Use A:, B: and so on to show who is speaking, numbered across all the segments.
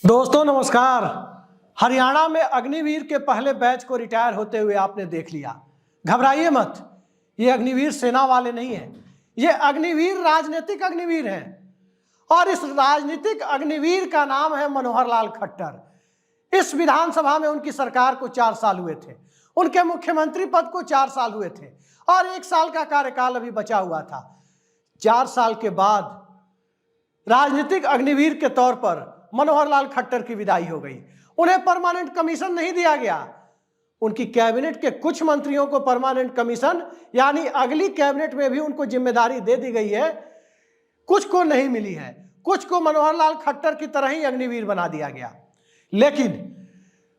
A: दोस्तों नमस्कार। हरियाणा में अग्निवीर के पहले बैच को रिटायर होते हुए आपने देख लिया। घबराइए मत, ये अग्निवीर सेना वाले नहीं हैं, ये अग्निवीर राजनीतिक अग्निवीर हैं। और इस राजनीतिक अग्निवीर का नाम है मनोहर लाल खट्टर। इस विधानसभा में उनकी सरकार को 4 साल हुए थे, उनके मुख्यमंत्री पद को 4 साल हुए थे और 1 साल का कार्यकाल अभी बचा हुआ था। 4 साल के बाद राजनीतिक अग्निवीर के तौर पर मनोहर लाल खट्टर की विदाई हो गई। उन्हें परमानेंट कमीशन नहीं दिया गया। उनकी कैबिनेट के कुछ मंत्रियों को परमानेंट कमीशन यानी अगली कैबिनेट में भी उनको जिम्मेदारी दे दी गई है, कुछ को नहीं मिली है, कुछ को मनोहर लाल खट्टर की तरह ही अग्निवीर बना दिया गया। लेकिन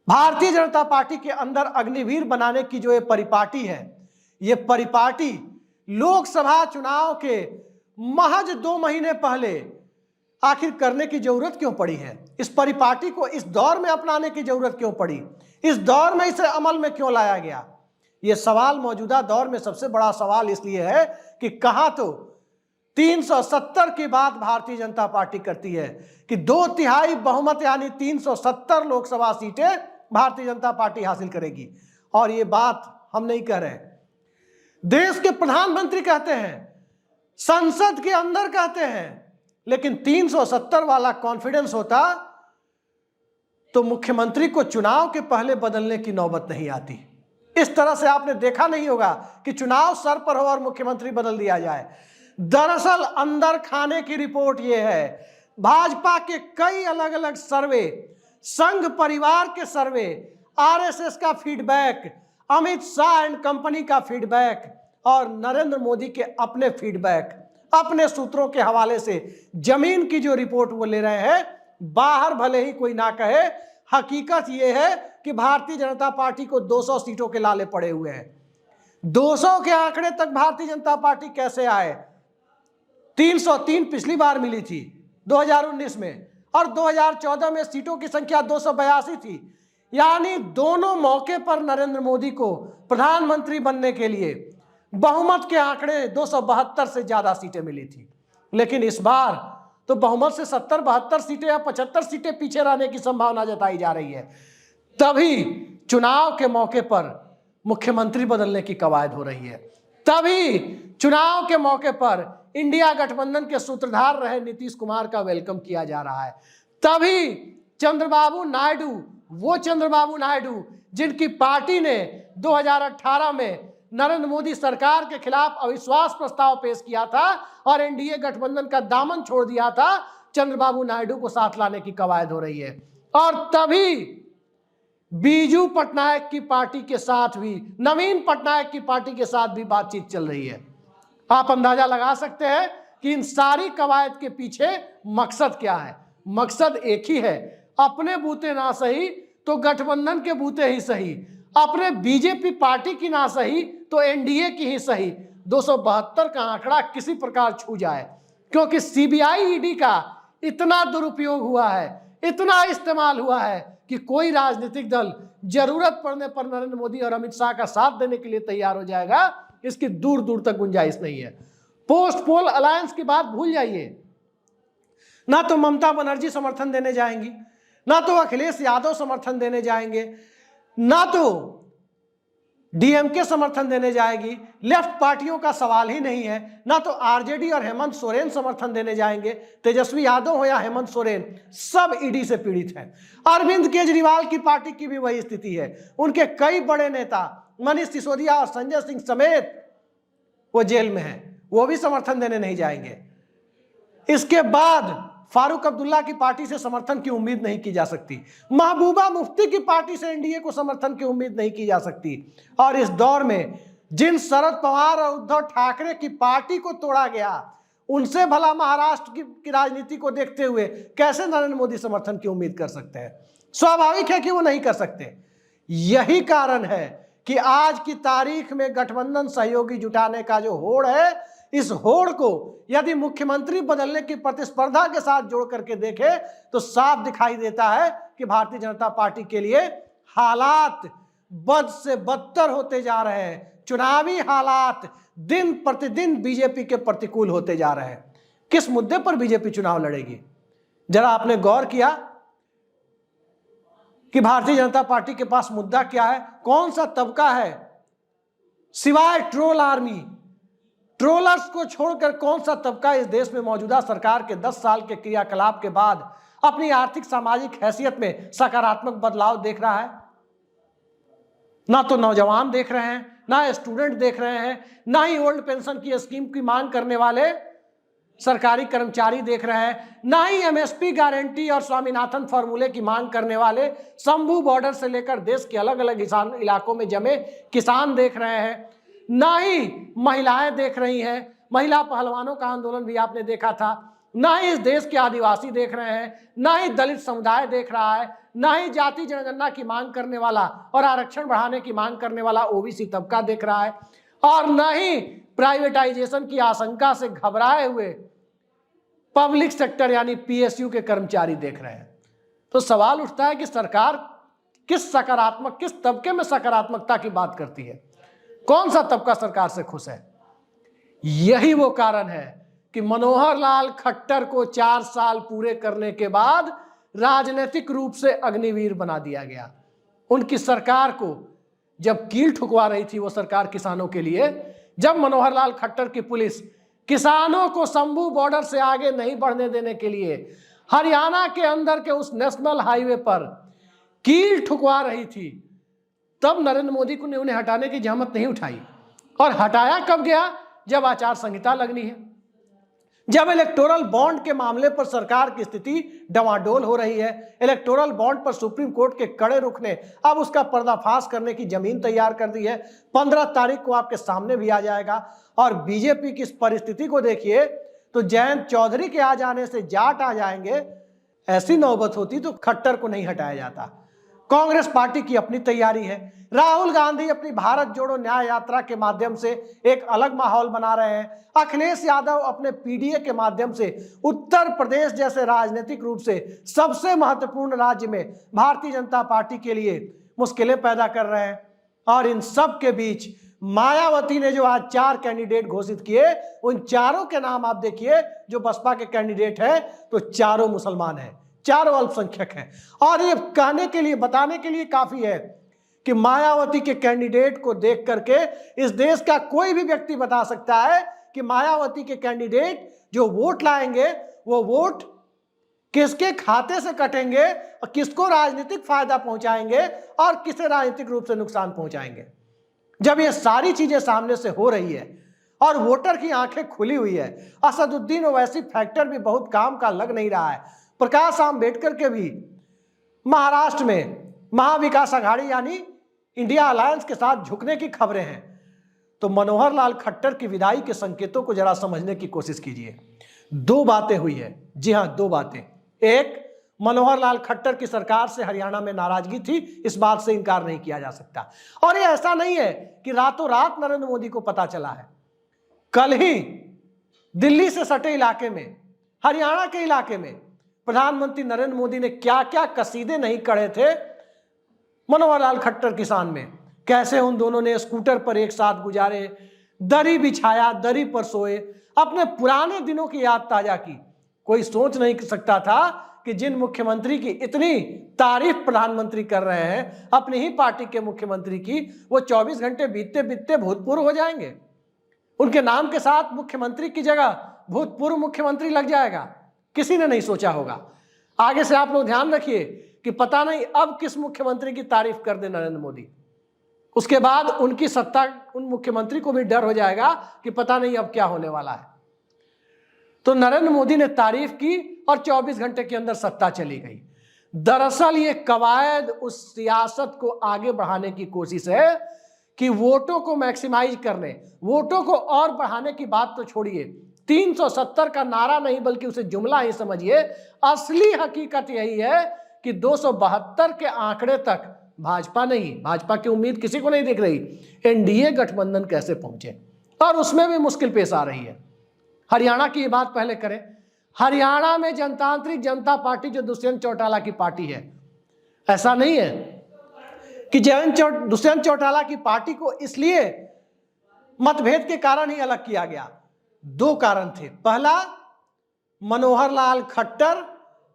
A: भारतीय जनता पार्टी के अंदर अग्निवीर बनाने की जो ये परिपाटी है, ये परिपाटी लोकसभा चुनाव के महज 2 महीने पहले आखिर करने की जरूरत क्यों पड़ी है? इस परिपाटी को इस दौर में अपनाने की जरूरत क्यों पड़ी? इस दौर में इसे अमल में क्यों लाया गया? यह सवाल मौजूदा दौर में सबसे बड़ा सवाल इसलिए है कि कहां तो 370 की बात भारतीय जनता पार्टी करती है कि 2/3 बहुमत यानी 370 लोकसभा सीटें भारतीय जनता पार्टी हासिल करेगी। और ये बात हम नहीं कह रहे, देश के प्रधानमंत्री कहते हैं, संसद के अंदर कहते हैं। लेकिन 370 वाला कॉन्फिडेंस होता तो मुख्यमंत्री को चुनाव के पहले बदलने की नौबत नहीं आती। इस तरह से आपने देखा नहीं होगा कि चुनाव सर पर हो और मुख्यमंत्री बदल दिया जाए। दरअसल अंदर खाने की रिपोर्ट यह है, भाजपा के कई अलग अलग सर्वे, संघ परिवार के सर्वे, आरएसएस का feedback, Amit Shah and company का फीडबैक और नरेंद्र मोदी के अपने फीडबैक, अपने सूत्रों के हवाले से जमीन की जो रिपोर्ट वो ले रहे हैं, बाहर भले ही कोई ना कहे, हकीकत यह है कि भारतीय जनता पार्टी को 200 सीटों के लाले पड़े हुए हैं। 200 के आंकड़े तक भारतीय जनता पार्टी कैसे आए? 303 पिछली बार मिली थी 2019 में और 2014 में सीटों की संख्या 282 थी। यानी दोनों मौके पर नरेंद्र मोदी को प्रधानमंत्री बनने के लिए बहुमत के आंकड़े 272 से ज्यादा सीटें मिली थी। लेकिन इस बार तो बहुमत से 70-72 सीटें या 75 सीटें पीछे रहने की संभावना जताई जा रही है। तभी चुनाव के मौके पर मुख्यमंत्री बदलने की कवायद हो रही है। तभी चुनाव के मौके पर इंडिया गठबंधन के सूत्रधार रहे नीतीश कुमार का वेलकम किया जा रहा है। तभी चंद्रबाबू नायडू, वो चंद्रबाबू नायडू जिनकी पार्टी ने 2018 में नरेंद्र मोदी सरकार के खिलाफ अविश्वास प्रस्ताव पेश किया था और एनडीए गठबंधन का दामन छोड़ दिया था, चंद्रबाबू नायडू को साथ लाने की कवायद हो रही है। और तभी बीजू पटनायक की पार्टी के साथ भी, नवीन पटनायक की पार्टी के साथ भी बातचीत चल रही है। आप अंदाजा लगा सकते हैं कि इन सारी कवायद के पीछे मकसद क्या है। मकसद एक ही है, अपने बूते ना सही तो गठबंधन के बूते ही सही, अपने बीजेपी पार्टी की ना सही तो एनडीए की ही सही, 272 का आंकड़ा किसी प्रकार छू जाए। क्योंकि सीबीआई ईडी का इतना दुरुपयोग हुआ है, इतना इस्तेमाल हुआ है कि कोई राजनीतिक दल जरूरत पड़ने पर नरेंद्र मोदी और अमित शाह का साथ देने के लिए तैयार हो जाएगा, इसकी दूर दूर तक गुंजाइश नहीं है। पोस्ट पोल अलायंस की बात भूल जाइए। ना तो ममता बनर्जी समर्थन देने जाएंगी, ना तो अखिलेश यादव समर्थन देने जाएंगे, ना तो डीएमके समर्थन देने जाएगी, लेफ्ट पार्टियों का सवाल ही नहीं है, ना तो आरजेडी और हेमंत सोरेन समर्थन देने जाएंगे। तेजस्वी यादव हो या हेमंत सोरेन, सब ईडी से पीड़ित हैं। अरविंद केजरीवाल की पार्टी की भी वही स्थिति है। उनके कई बड़े नेता मनीष सिसोदिया और संजय सिंह समेत वो जेल में हैं, वो भी समर्थन देने नहीं जाएंगे। इसके बाद फारूक अब्दुल्ला की पार्टी से समर्थन की उम्मीद नहीं की जा सकती, महबूबा मुफ्ती की पार्टी से एनडीए को समर्थन की उम्मीद नहीं की जा सकती। और इस दौर में जिन शरद पवार और उद्धव ठाकरे की पार्टी को तोड़ा गया, उनसे भला महाराष्ट्र की राजनीति को देखते हुए कैसे नरेंद्र मोदी समर्थन की उम्मीद कर सकते हैं? स्वाभाविक है कि वो नहीं कर सकते। यही कारण है कि आज की तारीख में गठबंधन सहयोगी जुटाने का जो होड़ है, इस होड़ को यदि मुख्यमंत्री बदलने की प्रतिस्पर्धा के साथ जोड़ करके देखे तो साफ दिखाई देता है कि भारतीय जनता पार्टी के लिए हालात बद से बदतर होते जा रहे हैं। चुनावी हालात दिन प्रतिदिन बीजेपी के प्रतिकूल होते जा रहे हैं। किस मुद्दे पर बीजेपी चुनाव लड़ेगी? जरा आपने गौर किया कि भारतीय जनता पार्टी के पास मुद्दा क्या है, कौन सा तबका है सिवाय ट्रोल आर्मी, ट्रोलर्स को छोड़कर कौन सा तबका इस देश में मौजूदा सरकार के 10 साल के क्रियाकलाप के बाद अपनी आर्थिक सामाजिक हैसियत में सकारात्मक बदलाव देख रहा है? ना तो नौजवान देख रहे हैं, ना स्टूडेंट देख रहे हैं, ना ही ओल्ड पेंशन की स्कीम की मांग करने वाले सरकारी कर्मचारी देख रहे हैं, ना ही एमएसपी गारंटी और स्वामीनाथन फॉर्मूले की मांग करने वाले शंभू बॉर्डर से लेकर देश के अलग अलग इलाकों में जमे किसान देख रहे हैं, ना ही महिलाएं देख रही हैं, महिला पहलवानों का आंदोलन भी आपने देखा था, ना ही इस देश के आदिवासी देख रहे हैं, ना ही दलित समुदाय देख रहा है, ना ही जाति जनगणना की मांग करने वाला और आरक्षण बढ़ाने की मांग करने वाला ओबीसी तबका देख रहा है, और ना ही प्राइवेटाइजेशन की आशंका से घबराए हुए पब्लिक सेक्टर यानी पीएसयू के कर्मचारी देख रहे हैं। तो सवाल उठता है कि सरकार किस तबके में सकारात्मकता की बात करती है, कौन सा तबका सरकार से खुश है? यही वो कारण है कि मनोहर लाल खट्टर को 4 साल पूरे करने के बाद राजनीतिक रूप से अग्निवीर बना दिया गया। उनकी सरकार को जब कील ठुकवा रही थी वो सरकार किसानों के लिए, जब मनोहर लाल खट्टर की पुलिस किसानों को शंभू बॉर्डर से आगे नहीं बढ़ने देने के लिए हरियाणा के अंदर के उस नेशनल हाईवे पर कील ठुकवा रही थी, तब नरेंद्र मोदी ने उन्हें हटाने की जहमत नहीं उठाई। और हटाया कब गया? जब आचार संहिता लगनी है, जब इलेक्टोरल बॉन्ड के मामले पर सरकार की स्थिति डवाडोल हो रही है, इलेक्टोरल बॉन्ड पर सुप्रीम कोर्ट के कड़े रुख ने अब उसका पर्दाफाश करने की जमीन तैयार कर दी है। 15 तारीख को आपके सामने भी आ जाएगा। और बीजेपी की इस परिस्थिति को देखिए तो जयंत चौधरी के आ जाने से जाट आ जाएंगे, ऐसी नौबत होती तो खट्टर को नहीं हटाया जाता। कांग्रेस पार्टी की अपनी तैयारी है, राहुल गांधी अपनी भारत जोड़ो न्याय यात्रा के माध्यम से एक अलग माहौल बना रहे हैं, अखिलेश यादव अपने पीडीए के माध्यम से उत्तर प्रदेश जैसे राजनीतिक रूप से सबसे महत्वपूर्ण राज्य में भारतीय जनता पार्टी के लिए मुश्किलें पैदा कर रहे हैं। और इन सब के बीच मायावती ने जो आज 4 कैंडिडेट घोषित किए, उन चारों के नाम आप देखिए, जो बसपा के कैंडिडेट हैं तो चारों मुसलमान हैं, चारों अल्पसंख्यक हैं। और ये कहने के लिए, बताने के लिए काफी है कि मायावती के कैंडिडेट को देख करके इस देश का कोई भी व्यक्ति बता सकता है कि मायावती के कैंडिडेट जो वोट लाएंगे वो वोट किसके खाते से कटेंगे और किसको राजनीतिक फायदा पहुंचाएंगे और किसे राजनीतिक रूप से नुकसान पहुंचाएंगे। जब ये सारी चीजें सामने से हो रही है और वोटर की आंखें खुली हुई है, असदुद्दीन ओवैसी फैक्टर भी बहुत काम का लग नहीं रहा है, प्रकाश आंबेडकर के भी महाराष्ट्र में महाविकास आघाड़ी यानी इंडिया अलायंस के साथ झुकने की खबरें हैं। तो मनोहर लाल खट्टर की विदाई के संकेतों को जरा समझने की कोशिश कीजिए। 2 बातें हुई है, जी हां 2 बातें। एक, मनोहर लाल खट्टर की सरकार से हरियाणा में नाराजगी थी, इस बात से इनकार नहीं किया जा सकता। और ये ऐसा नहीं है कि रातों रात नरेंद्र मोदी को पता चला है। कल ही दिल्ली से सटे इलाके में, हरियाणा के इलाके में प्रधानमंत्री नरेंद्र मोदी ने क्या क्या कसीदे नहीं कढ़े थे मनोहर लाल खट्टर किसान में, कैसे उन दोनों ने स्कूटर पर एक साथ गुजारे, दरी बिछाया, दरी पर सोए, अपने पुराने दिनों की याद ताजा की। कोई सोच नहीं सकता था कि जिन मुख्यमंत्री की इतनी तारीफ प्रधानमंत्री कर रहे हैं अपनी ही पार्टी के मुख्यमंत्री की, वो 24 घंटे बीतते बीतते भूतपूर्व हो जाएंगे। उनके नाम के साथ मुख्यमंत्री की जगह भूतपूर्व मुख्यमंत्री लग जाएगा। किसी ने नहीं सोचा होगा। आगे से आप लोग ध्यान रखिए कि पता नहीं अब किस मुख्यमंत्री की तारीफ कर दे नरेंद्र मोदी, उसके बाद उनकी सत्ता, उन मुख्यमंत्री को भी डर हो जाएगा कि पता नहीं अब क्या होने वाला है। तो नरेंद्र मोदी ने तारीफ की और 24 घंटे के अंदर सत्ता चली गई। दरअसल ये कवायद उस सियासत को आगे बढ़ाने की कोशिश है कि वोटों को मैक्सिमाइज करने, वोटों को और बढ़ाने की बात तो छोड़िए, 370 का नारा नहीं बल्कि उसे जुमला ही समझिए। असली हकीकत यही है कि 272 के आंकड़े तक भाजपा नहीं, भाजपा की उम्मीद किसी को नहीं दिख रही। एनडीए गठबंधन कैसे पहुंचे, और उसमें भी मुश्किल पेश आ रही है। हरियाणा की बात पहले करें। हरियाणा में जनतांत्रिक जनता पार्टी जो दुष्यंत चौटाला की पार्टी है, ऐसा नहीं है कि दुष्यंत चौटाला की पार्टी को इसलिए मतभेद के कारण ही अलग किया गया। 2 कारण थे। पहला, मनोहर लाल खट्टर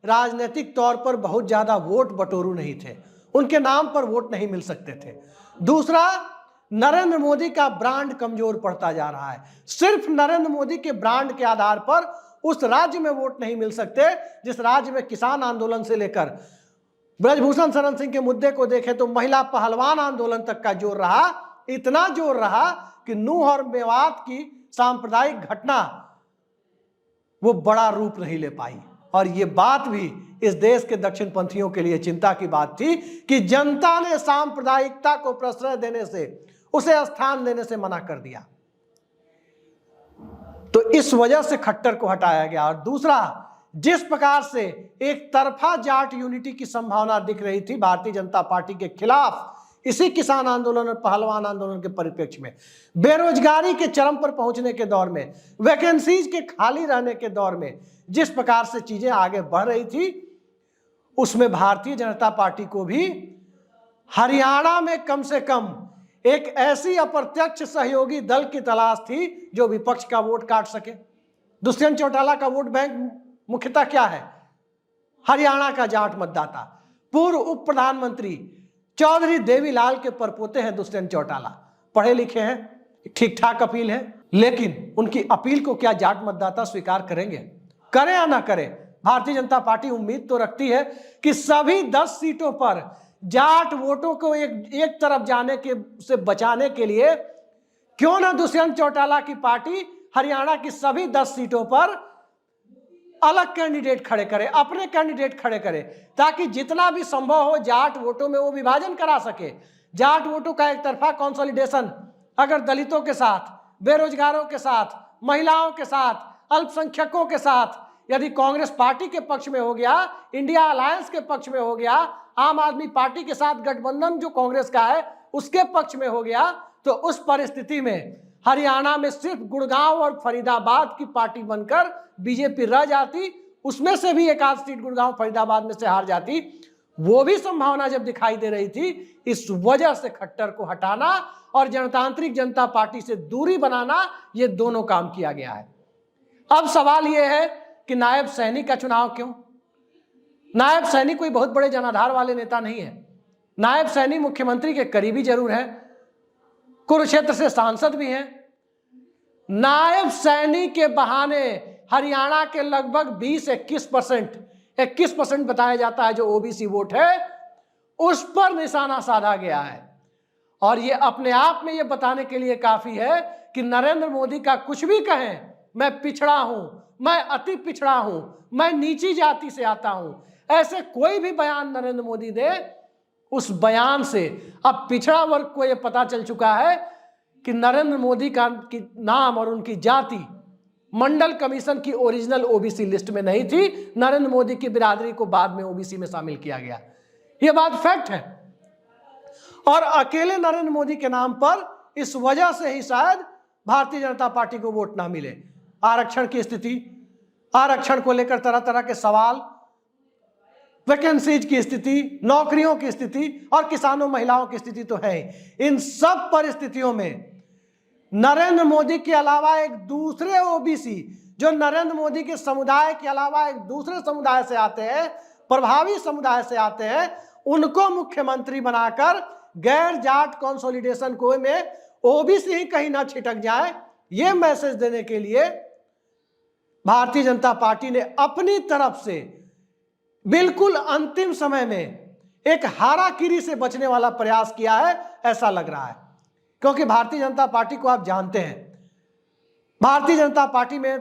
A: राजनीतिक तौर पर बहुत ज्यादा वोट बटोरू नहीं थे, उनके नाम पर वोट नहीं मिल सकते थे। दूसरा, नरेंद्र मोदी का ब्रांड कमजोर पड़ता जा रहा है। सिर्फ नरेंद्र मोदी के ब्रांड के आधार पर उस राज्य में वोट नहीं मिल सकते जिस राज्य में किसान आंदोलन से लेकर ब्रजभूषण शरण सिंह के मुद्दे को देखें तो महिला पहलवान आंदोलन तक का जोर रहा। इतना जोर रहा कि नूह और मेवात की सांप्रदायिक घटना वो बड़ा रूप नहीं ले पाई। और ये बात भी इस देश के दक्षिणपंथियों के लिए चिंता की बात थी कि जनता ने सांप्रदायिकता को प्रश्रय देने से, उसे स्थान देने से मना कर दिया। तो इस वजह से खट्टर को हटाया गया। और दूसरा, जिस प्रकार से एक तरफा जाट यूनिटी की संभावना दिख रही थी भारतीय जनता पार्टी के खिलाफ इसी किसान आंदोलन और पहलवान आंदोलन के परिप्रेक्ष्य में, बेरोजगारी के चरम पर पहुंचने के दौर में, वैकेंसीज के खाली रहने के दौर में जिस प्रकार से चीजें आगे बढ़ रही थी, उसमें भारतीय जनता पार्टी को भी हरियाणा में कम से कम एक ऐसी अप्रत्यक्ष सहयोगी दल की तलाश थी जो विपक्ष का वोट काट सके। दुष्यंत चौटाला का वोट बैंक मुख्यतः क्या है? हरियाणा का जाट मतदाता। पूर्व उप प्रधानमंत्री चौधरी देवीलाल के परपोते हैं दुष्यंत चौटाला, पढ़े लिखे हैं, ठीक ठाक अपील है, लेकिन उनकी अपील को क्या जाट मतदाता स्वीकार करेंगे? करें या ना करें, भारतीय जनता पार्टी उम्मीद तो रखती है कि सभी 10 सीटों पर जाट वोटों को एक तरफ जाने के से बचाने के लिए क्यों ना दुष्यंत चौटाला की पार्टी हरियाणा की सभी 10 सीटों पर अलग कैंडिडेट खड़े करे, अपने कैंडिडेट खड़े करे, ताकि जितना भी संभव हो जाट वोटों में वो विभाजन करा सके। जाट वोटों का एक तरफा कंसोलिडेशन अगर दलितों के साथ, बेरोजगारों के साथ, महिलाओं के साथ, अल्पसंख्यकों के साथ यदि कांग्रेस पार्टी के पक्ष में हो गया, इंडिया अलायंस के पक्ष में हो गया, आम आदमी पार्टी के साथ गठबंधन जो कांग्रेस का है उसके पक्ष में हो गया, तो उस परिस्थिति में हरियाणा में सिर्फ गुड़गांव और फरीदाबाद की पार्टी बनकर बीजेपी रह जाती, उसमें से भी एक आध सीट गुड़गांव फरीदाबाद में से हार जाती। वो भी संभावना जब दिखाई दे रही थी, इस वजह से खट्टर को हटाना और जनतांत्रिक जनता पार्टी से दूरी बनाना, ये दोनों काम किया गया है। अब सवाल यह है कि नायब सैनी का चुनाव क्यों? नायब सैनी कोई बहुत बड़े जनाधार वाले नेता नहीं है। नायब सैनी मुख्यमंत्री के करीबी जरूर है, कुरुक्षेत्र से सांसद भी हैं। नायब सैनी के बहाने हरियाणा के लगभग 21% बताया जाता है जो ओबीसी वोट है, उस पर निशाना साधा गया है। और ये अपने आप में ये बताने के लिए काफी है कि नरेंद्र मोदी का कुछ भी कहें, मैं पिछड़ा हूं, मैं अति पिछड़ा हूं, मैं नीची जाति से आता हूं, ऐसे कोई भी बयान नरेंद्र मोदी दे, उस बयान से अब पिछड़ा वर्ग को यह पता चल चुका है कि नरेंद्र मोदी का नाम और उनकी जाति मंडल कमीशन की ओरिजिनल ओबीसी लिस्ट में नहीं थी। नरेंद्र मोदी की बिरादरी को बाद में ओबीसी में शामिल किया गया। यह बात फैक्ट है। और अकेले नरेंद्र मोदी के नाम पर इस वजह से ही शायद भारतीय जनता पार्टी को वोट ना मिले। आरक्षण की स्थिति, आरक्षण को लेकर तरह तरह के सवाल, वैकेंसीज की स्थिति, नौकरियों की स्थिति और किसानों महिलाओं की स्थिति तो है। इन सब परिस्थितियों में नरेंद्र मोदी के अलावा एक दूसरे ओबीसी जो नरेंद्र मोदी के समुदाय के अलावा एक दूसरे समुदाय से आते हैं, प्रभावी समुदाय से आते हैं, उनको मुख्यमंत्री बनाकर गैर जाट कंसोलिडेशन को में ओबीसी ही कहीं ना छिटक जाए, ये मैसेज देने के लिए भारतीय जनता पार्टी ने अपनी तरफ से बिल्कुल अंतिम समय में एक हाराकिरी से बचने वाला प्रयास किया है, ऐसा लग रहा है। क्योंकि भारतीय जनता पार्टी को आप जानते हैं, भारतीय जनता पार्टी में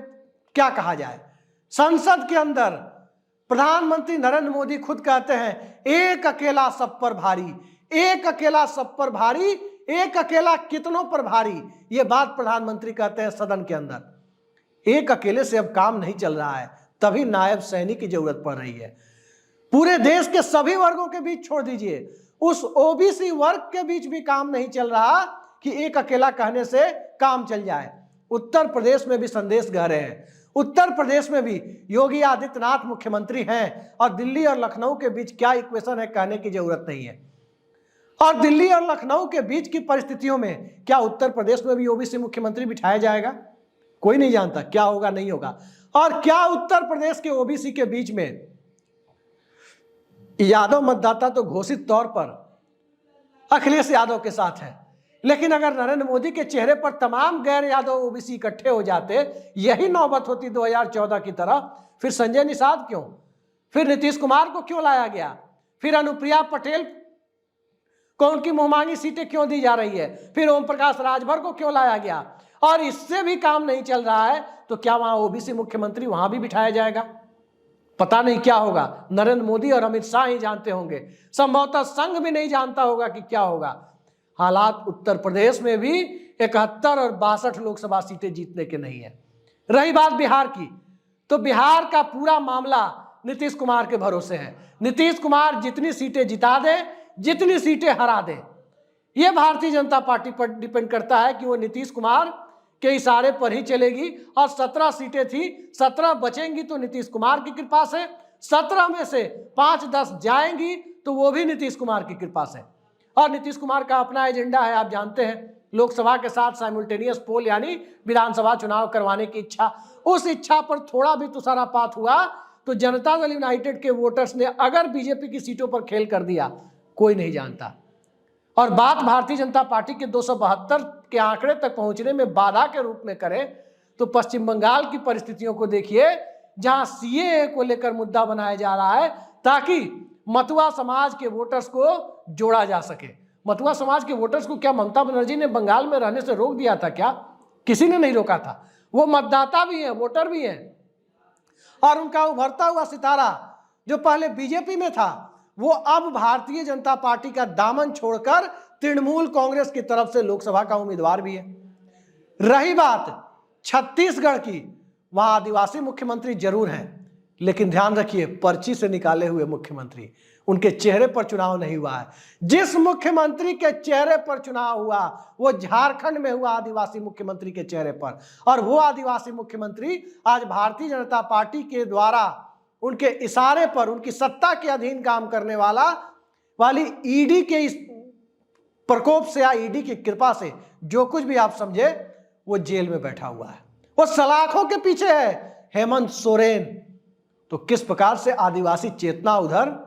A: क्या कहा जाए, संसद के अंदर प्रधानमंत्री नरेंद्र मोदी खुद कहते हैं एक अकेला सब पर भारी, एक अकेला सब पर भारी, एक अकेला कितनों पर भारी, ये बात प्रधानमंत्री कहते हैं सदन के अंदर। एक अकेले से अब काम नहीं चल रहा है, तभी नायब सैनी की जरूरत पड़ रही है। पूरे देश के सभी वर्गों के बीच छोड़ दीजिए, उस ओबीसी वर्ग के बीच भी काम नहीं चल रहा कि एक अकेला कहने से काम चल जाए। उत्तर प्रदेश में भी संदेश गहरे हैं। उत्तर प्रदेश में भी योगी आदित्यनाथ मुख्यमंत्री हैं और दिल्ली और लखनऊ के बीच क्या इक्वेशन है कहने की जरूरत नहीं है। और दिल्ली और लखनऊ के बीच की परिस्थितियों में क्या उत्तर प्रदेश में भी ओबीसी मुख्यमंत्री बिठाया जाएगा? कोई नहीं जानता क्या होगा, नहीं होगा। और क्या उत्तर प्रदेश के ओबीसी के बीच में यादव मतदाता तो घोषित तौर पर अखिलेश यादव के साथ है, लेकिन अगर नरेंद्र मोदी के चेहरे पर तमाम गैर यादव ओबीसी इकट्ठे हो जाते, यही नौबत होती 2014 की तरह, फिर संजय निषाद क्यों, फिर नीतीश कुमार को क्यों लाया गया, फिर अनुप्रिया पटेल को उनकी मुंहमांगी सीटें क्यों दी जा रही है, फिर ओम प्रकाश राजभर को क्यों लाया गया, और इससे भी काम नहीं चल रहा है तो क्या वहां ओबीसी मुख्यमंत्री वहां भी बिठाया जाएगा? पता नहीं क्या होगा, नरेंद्र मोदी और अमित शाह ही जानते होंगे, संभवतः संघ भी नहीं जानता होगा कि क्या होगा। हालात उत्तर प्रदेश में भी 71 और 62 लोकसभा सीटें जीतने के नहीं है। रही बात बिहार की, तो बिहार का पूरा मामला नीतीश कुमार के भरोसे है। नीतीश कुमार जितनी सीटें जिता दे, जितनी सीटें हरा दे, यह भारतीय जनता पार्टी पर डिपेंड करता है कि वो नीतीश कुमार के इशारे पर ही चलेगी। और 17 सीटें थी, 17 बचेंगी तो नीतीश कुमार की कृपा से, 17 में से 5-10 जाएंगी तो वो भी नीतीश कुमार की कृपा से। और नीतीश कुमार का अपना एजेंडा है, आप जानते हैं, लोकसभा के साथ साइमल्टेनियस पोल यानी विधानसभा चुनाव करवाने की इच्छा। उस इच्छा पर थोड़ा भी तुषारापात हुआ तो जनता दल यूनाइटेड के वोटर्स ने अगर बीजेपी की सीटों पर खेल कर दिया, कोई नहीं जानता। और बात भारतीय जनता पार्टी के 272 के आंकड़े तक पहुंचने में बाधा के रूप में करें तो पश्चिम बंगाल की परिस्थितियों को देखिए, जहां सीएए को लेकर मुद्दा बनाया जा रहा है ताकि मतुआ समाज के वोटर्स को जोड़ा जा सके। मतुआ समाज के वोटर्स को क्या ममता बनर्जी ने बंगाल में रहने से रोक दिया था क्या? किसी ने नहीं रोका था। वो मतदाता भी हैं, वोटर भी हैं, और उनका उभरता हुआ सितारा जो पहले बीजेपी में था, वो अब भारतीय जनता पार्टी का दामन छोड़कर तृणमूल कांग्रेस की तरफ से लोकसभा का उम्मीदवार भी है। रही बात छत्तीसगढ़ की, वहां आदिवासी मुख्यमंत्री जरूर है, लेकिन ध्यान रखिए, पर्ची से निकाले हुए मुख्यमंत्री, उनके चेहरे पर चुनाव नहीं हुआ है। जिस मुख्यमंत्री के चेहरे पर चुनाव हुआ वो झारखंड में हुआ आदिवासी मुख्यमंत्री के चेहरे पर, और वो आदिवासी मुख्यमंत्री आज भारतीय जनता पार्टी के द्वारा उनके इशारे पर, उनकी सत्ता के अधीन काम करने वाली ईडी के इस प्रकोप से या ईडी की कृपा से, जो कुछ भी आप समझे, वो जेल में बैठा हुआ है, वो सलाखों के पीछे है, हेमंत सोरेन। तो किस प्रकार से आदिवासी चेतना उधर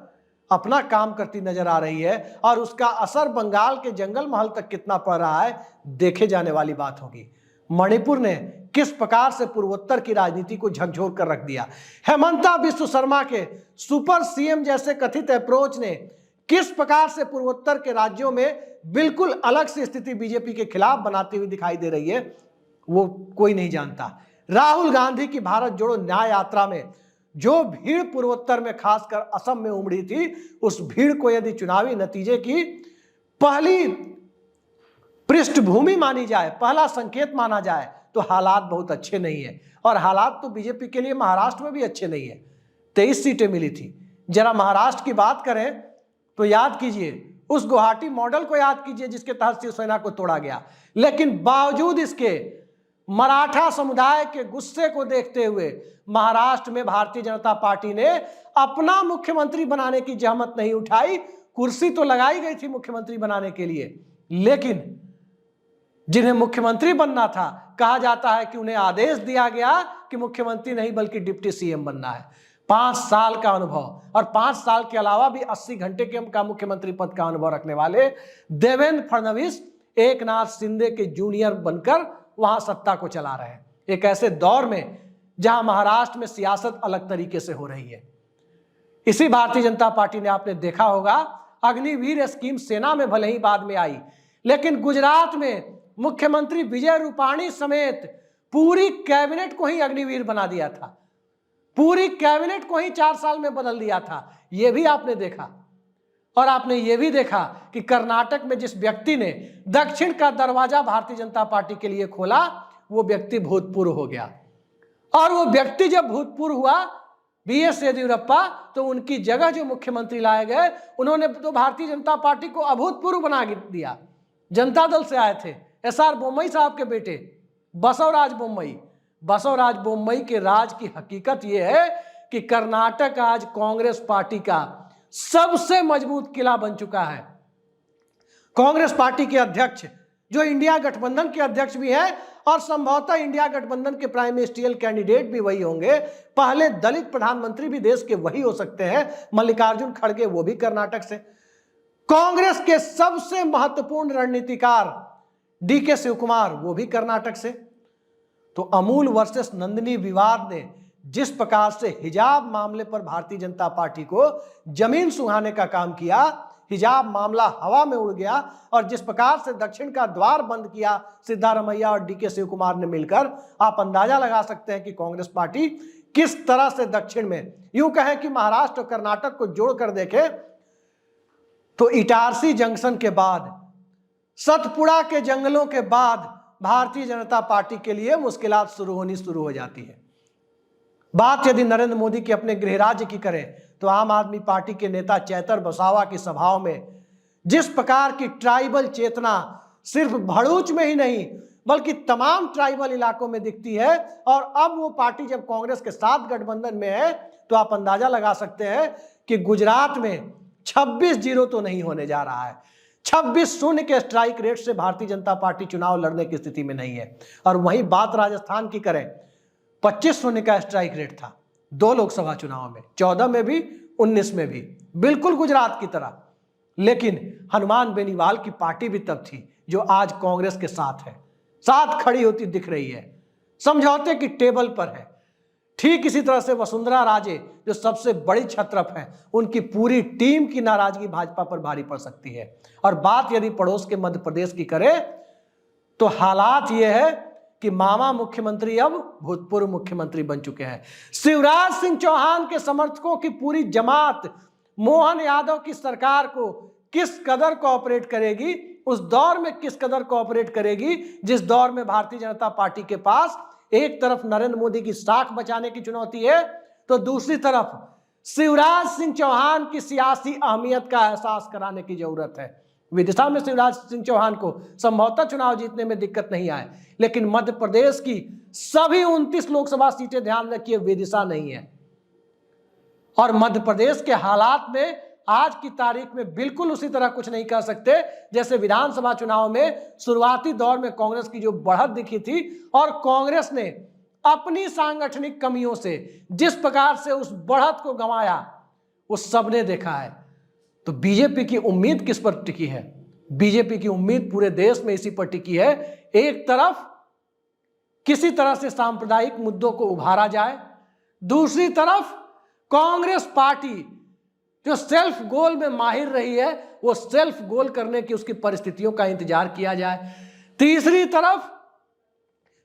A: अपना काम करती नजर आ रही है और उसका असर बंगाल के जंगल महल तक कितना पड़ रहा है, देखे जाने वाली बात होगी। मणिपुर ने किस प्रकार से पूर्वोत्तर की राजनीति को झकझोर कर रख दिया, हेमंता बिस्व शर्मा के सुपर सीएम जैसे कथित अप्रोच ने किस प्रकार से पूर्वोत्तर के राज्यों में बिल्कुल अलग सी स्थिति बीजेपी के खिलाफ बनाती हुई दिखाई दे रही है, वो कोई नहीं जानता। राहुल गांधी की भारत जोड़ो न्याय यात्रा में जो भीड़ पूर्वोत्तर में खासकर असम में उमड़ी थी, उस भीड़ को यदि चुनावी नतीजे की पहली पृष्ठभूमि मानी जाए, पहला संकेत माना जाए, तो हालात बहुत अच्छे नहीं है। और हालात तो बीजेपी के लिए महाराष्ट्र में भी अच्छे नहीं है। 23 सीटें मिली थी। जरा महाराष्ट्र की बात करें तो याद कीजिए, उस गुवाहाटी मॉडल को याद कीजिए जिसके तहत शिवसेना को तोड़ा गया, लेकिन बावजूद इसके मराठा समुदाय के गुस्से को देखते हुए महाराष्ट्र में भारतीय जनता पार्टी ने अपना मुख्यमंत्री बनाने की जहमत नहीं उठाई। कुर्सी तो लगाई गई थी मुख्यमंत्री बनाने के लिए, लेकिन जिन्हें मुख्यमंत्री बनना था, कहा जाता है कि उन्हें आदेश दिया गया कि मुख्यमंत्री नहीं बल्कि डिप्टी सीएम बनना है। 5 साल का अनुभव और 5 साल के अलावा भी 80 घंटे के का मुख्यमंत्री पद का अनुभव रखने वाले देवेंद्र फडणवीस एकनाथ शिंदे के जूनियर बनकर वहां सत्ता को चला रहे हैं, एक ऐसे दौर में जहां महाराष्ट्र में सियासत अलग तरीके से हो रही है। इसी भारतीय जनता पार्टी ने, आपने देखा होगा, अग्निवीर स्कीम सेना में भले ही बाद में आई, लेकिन गुजरात में मुख्यमंत्री विजय रूपाणी समेत पूरी कैबिनेट को ही अग्निवीर बना दिया था, पूरी कैबिनेट को ही 4 साल में बदल दिया था। यह भी आपने देखा। और आपने यह भी देखा कि कर्नाटक में जिस व्यक्ति ने दक्षिण का दरवाजा भारतीय जनता पार्टी के लिए खोला, वो व्यक्ति भूतपूर्व हो गया। और वो व्यक्ति जब भूतपूर्व हुआ, बीएस येदियुरप्पा, तो उनकी जगह जो मुख्यमंत्री लाए गए, उन्होंने तो भारतीय जनता पार्टी को अभूतपूर्व बना दिया। जनता दल से आए थे एसआर बोम्मई साहब के बेटे बसवराज बोम्मई। बसवराज बोम्मई के राज की हकीकत यह है कि कर्नाटक आज कांग्रेस पार्टी का सबसे मजबूत किला बन चुका है। कांग्रेस पार्टी के अध्यक्ष जो इंडिया गठबंधन के अध्यक्ष भी हैं और संभवतः इंडिया गठबंधन के प्राइम मिनिस्ट्रियल कैंडिडेट भी वही होंगे। पहले दलित प्रधानमंत्री भी देश के वही हो सकते हैं, मल्लिकार्जुन खड़गे, वो भी कर्नाटक से। कांग्रेस के सबसे महत्वपूर्ण रणनीतिकार डीके शिव कुमार, वो भी कर्नाटक से। तो अमूल वर्सेस नंदिनी विवाद ने जिस प्रकार से हिजाब मामले पर भारतीय जनता पार्टी को जमीन सुहाने का काम किया, हिजाब मामला हवा में उड़ गया, और जिस प्रकार से दक्षिण का द्वार बंद किया सिद्धारमैया और डीके शिव कुमार ने मिलकर, आप अंदाजा लगा सकते हैं कि कांग्रेस पार्टी किस तरह से दक्षिण में, यूं कहें कि महाराष्ट्र और कर्नाटक को जोड़कर देखें तो इटारसी जंक्शन के बाद, सतपुड़ा के जंगलों के बाद भारतीय जनता पार्टी के लिए मुश्किलात शुरू हो जाती है। बात यदि नरेंद्र मोदी के अपने गृह राज्य की करें तो आम आदमी पार्टी के नेता चैतर बसावा की सभाओं में जिस प्रकार की ट्राइबल चेतना सिर्फ भड़ूच में ही नहीं बल्कि तमाम ट्राइबल इलाकों में दिखती है, और अब वो पार्टी जब कांग्रेस के साथ गठबंधन में है तो आप अंदाजा लगा सकते हैं कि गुजरात में 26-0 तो नहीं होने जा रहा है। 26-0 के स्ट्राइक रेट से भारतीय जनता पार्टी चुनाव लड़ने की स्थिति में नहीं है। और वहीं बात राजस्थान की करें, 25-0 का स्ट्राइक रेट था 2 लोकसभा चुनाव में, 14 में भी 19 में भी, बिल्कुल गुजरात की तरह। लेकिन हनुमान बेनीवाल की पार्टी भी तब थी जो आज कांग्रेस के साथ है, साथ खड़ी होती दिख रही है, समझौते की टेबल पर है। ठीक इसी तरह से वसुंधरा राजे जो सबसे बड़ी छत्रप है, उनकी पूरी टीम की नाराजगी भाजपा पर भारी पड़ सकती है। और बात यदि पड़ोस के मध्य प्रदेश की करें तो हालात यह है कि मामा मुख्यमंत्री अब भूतपूर्व मुख्यमंत्री बन चुके हैं। शिवराज सिंह चौहान के समर्थकों की पूरी जमात मोहन यादव की सरकार को किस कदर कोऑपरेट करेगी, उस दौर में किस कदर कोऑपरेट करेगी जिस दौर में भारतीय जनता पार्टी के पास एक तरफ नरेंद्र मोदी की साख बचाने की चुनौती है तो दूसरी तरफ शिवराज सिंह चौहान की सियासी अहमियत का एहसास कराने की जरूरत है। विदिशा में शिवराज सिंह चौहान को संभवतः चुनाव जीतने में दिक्कत नहीं आए, लेकिन मध्य प्रदेश की सभी 29 लोकसभा सीटें, ध्यान रखिए, विदिशा नहीं है। और मध्य प्रदेश के हालात में आज की तारीख में बिल्कुल उसी तरह कुछ नहीं कर सकते जैसे विधानसभा चुनाव में शुरुआती दौर में कांग्रेस की जो बढ़त दिखी थी, और कांग्रेस ने अपनी सांगठनिक कमियों से जिस प्रकार से उस बढ़त को गंवाया वो सबने देखा है। तो बीजेपी की उम्मीद किस पर टिकी है? बीजेपी की उम्मीद पूरे देश में इसी पर टिकी है, एक तरफ किसी तरह से सांप्रदायिक मुद्दों को उभारा जाए, दूसरी तरफ कांग्रेस पार्टी जो सेल्फ गोल में माहिर रही है वो सेल्फ गोल करने की उसकी परिस्थितियों का इंतजार किया जाए, तीसरी तरफ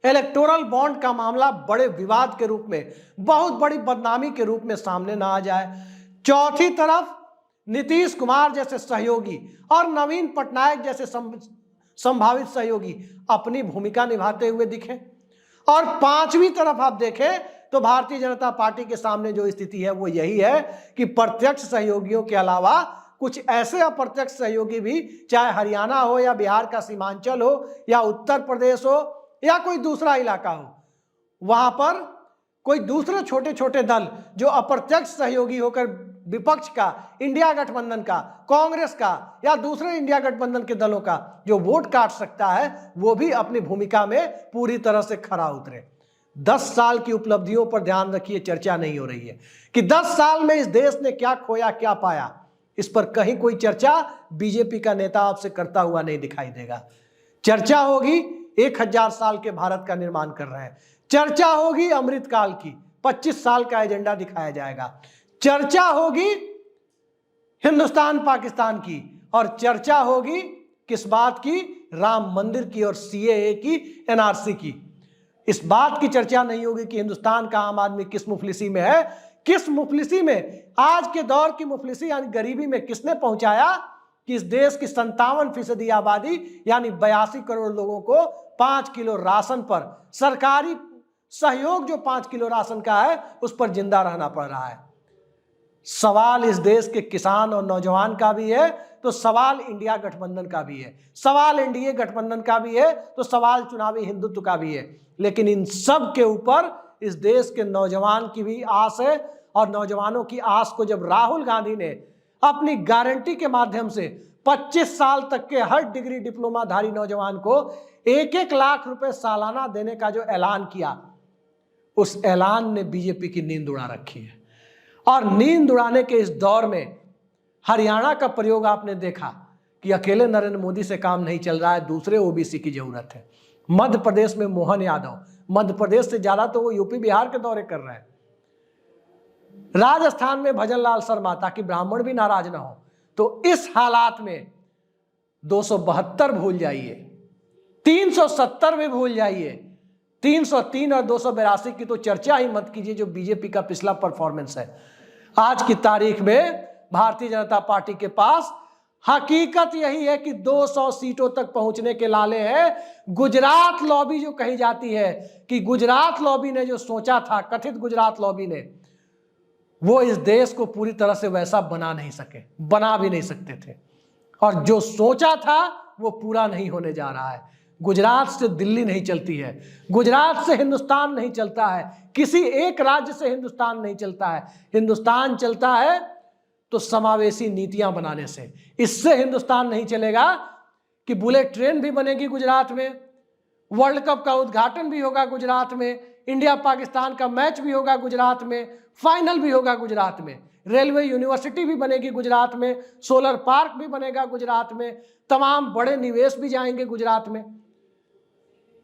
A: इलेक्टोरल बॉन्ड का मामला बड़े विवाद के रूप में, बहुत बड़ी बदनामी के रूप में सामने ना आ जाए, चौथी तरफ नीतीश कुमार जैसे सहयोगी और नवीन पटनायक जैसे संभावित सहयोगी अपनी भूमिका निभाते हुए दिखे, और पांचवी तरफ आप देखें तो भारतीय जनता पार्टी के सामने जो स्थिति है वो यही है कि प्रत्यक्ष सहयोगियों के अलावा कुछ ऐसे अप्रत्यक्ष सहयोगी भी, चाहे हरियाणा हो या बिहार का सीमांचल हो या उत्तर प्रदेश हो या कोई दूसरा इलाका हो, वहां पर कोई दूसरे छोटे छोटे दल जो अप्रत्यक्ष सहयोगी होकर विपक्ष का, इंडिया गठबंधन का, कांग्रेस का या दूसरे इंडिया गठबंधन के दलों का जो वोट काट सकता है, वो भी अपनी भूमिका में पूरी तरह से खरा उतरे। 10 साल की उपलब्धियों पर ध्यान रखिए, चर्चा नहीं हो रही है कि 10 साल में इस देश ने क्या खोया क्या पाया, इस पर कहीं कोई चर्चा बीजेपी का नेता आपसे करता हुआ नहीं दिखाई देगा। चर्चा होगी 1000 साल के भारत का निर्माण कर रहे हैं, चर्चा होगी अमृतकाल की, 25 साल का एजेंडा दिखाया जाएगा, चर्चा होगी हिंदुस्तान पाकिस्तान की, और चर्चा होगी किस बात की? राम मंदिर की और सीएए की, एनआरसी की। इस बात की चर्चा नहीं होगी कि हिंदुस्तान का आम आदमी किस मुफलिसी में है, किस मुफलिसी में, आज के दौर की मुफलिसी यानी गरीबी में किसने पहुंचाया कि इस देश की 57% आबादी यानी 82 करोड़ लोगों को 5 किलो राशन पर, सरकारी सहयोग जो 5 किलो राशन का है उस पर जिंदा रहना पड़ रहा है। सवाल इस देश के किसान और नौजवान का भी है तो सवाल इंडिया गठबंधन का भी है, सवाल एनडीए गठबंधन का भी है तो सवाल चुनावी हिंदुत्व का भी है। लेकिन इन सब के ऊपर इस देश के नौजवान की भी आस है, और नौजवानों की आस को जब राहुल गांधी ने अपनी गारंटी के माध्यम से 25 साल तक के हर डिग्री डिप्लोमाधारी नौजवान को 1-1 लाख रुपए सालाना देने का जो ऐलान किया, उस ऐलान ने बीजेपी की नींद उड़ा रखी है। और नींद उड़ाने के इस दौर में हरियाणा का प्रयोग आपने देखा कि अकेले नरेंद्र मोदी से काम नहीं चल रहा है, दूसरे ओबीसी की जरूरत है। मध्य प्रदेश में मोहन यादव, मध्य प्रदेश से ज्यादा तो वो यूपी बिहार के दौरे कर रहे हैं। राजस्थान में भजन लाल शर्मा, ताकि ब्राह्मण भी नाराज ना हो। तो इस हालात में 272 भूल जाइए, 370 भी भूल जाइए, 303 और 282 की तो चर्चा ही मत कीजिए, जो बीजेपी का पिछला परफॉर्मेंस है। आज की तारीख में भारतीय जनता पार्टी के पास हकीकत यही है कि 200 सीटों तक पहुंचने के लाले हैं। गुजरात लॉबी जो कही जाती है कि गुजरात लॉबी ने जो सोचा था, कथित गुजरात लॉबी ने, वो इस देश को पूरी तरह से वैसा बना नहीं सके, बना भी नहीं सकते थे। और जो सोचा था वो पूरा नहीं होने जा रहा है। गुजरात से दिल्ली नहीं चलती है, गुजरात से हिंदुस्तान नहीं चलता है, किसी एक राज्य से हिंदुस्तान नहीं चलता है। हिंदुस्तान चलता है तो समावेशी नीतियां बनाने से। इससे हिंदुस्तान नहीं चलेगा कि बुलेट ट्रेन भी बनेगी गुजरात में, वर्ल्ड कप का उद्घाटन भी होगा गुजरात में, इंडिया पाकिस्तान का मैच भी होगा गुजरात में, फाइनल भी होगा गुजरात में, रेलवे यूनिवर्सिटी भी बनेगी गुजरात में, सोलर पार्क भी बनेगा गुजरात में, तमाम बड़े निवेश भी जाएंगे गुजरात में।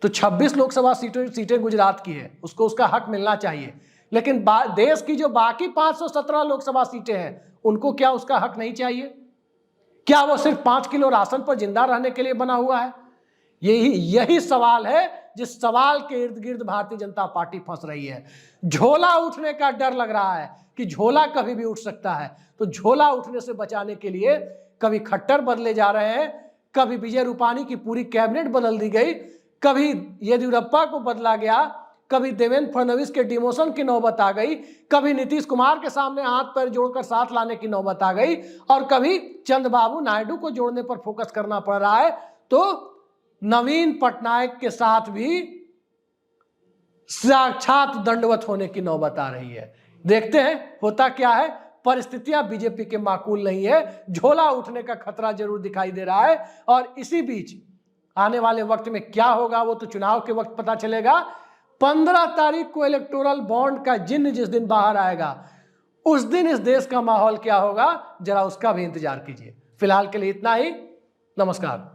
A: तो 26 लोकसभा सीटें गुजरात की है, उसको उसका हक मिलना चाहिए। लेकिन देश की जो बाकी 517 लोकसभा सीटें हैं, उनको क्या उसका हक नहीं चाहिए? क्या वो सिर्फ 5 किलो राशन पर जिंदा रहने के लिए बना हुआ है? यही सवाल है जिस सवाल के इर्द गिर्द भारतीय जनता पार्टी फंस रही है। झोला उठने का डर लग रहा है कि झोला कभी भी उठ सकता है। तो झोला उठने से बचाने के लिए कभी खट्टर बदले जा रहे हैं, कभी विजय रूपाणी की पूरी कैबिनेट बदल दी गई, कभी येदियुरप्पा को बदला गया, कभी देवेंद्र फडणवीस के डिमोशन की नौबत आ गई, कभी नीतीश कुमार के सामने हाथ पैर जोड़कर साथ लाने की नौबत आ गई, और कभी चंद्रबाबू नायडू को जोड़ने पर फोकस करना पड़ रहा है। तो नवीन पटनायक के साथ भी साक्षात दंडवत होने की नौबत आ रही है। देखते हैं होता क्या है। परिस्थितियां बीजेपी के माकूल नहीं है, झोला उठने का खतरा जरूर दिखाई दे रहा है। और इसी बीच आने वाले वक्त में क्या होगा वो तो चुनाव के वक्त पता चलेगा। 15 तारीख को इलेक्टोरल बॉन्ड का जिन्न जिस दिन बाहर आएगा, उस दिन इस देश का माहौल क्या होगा, जरा उसका भी इंतजार कीजिए। फिलहाल के लिए इतना ही। नमस्कार।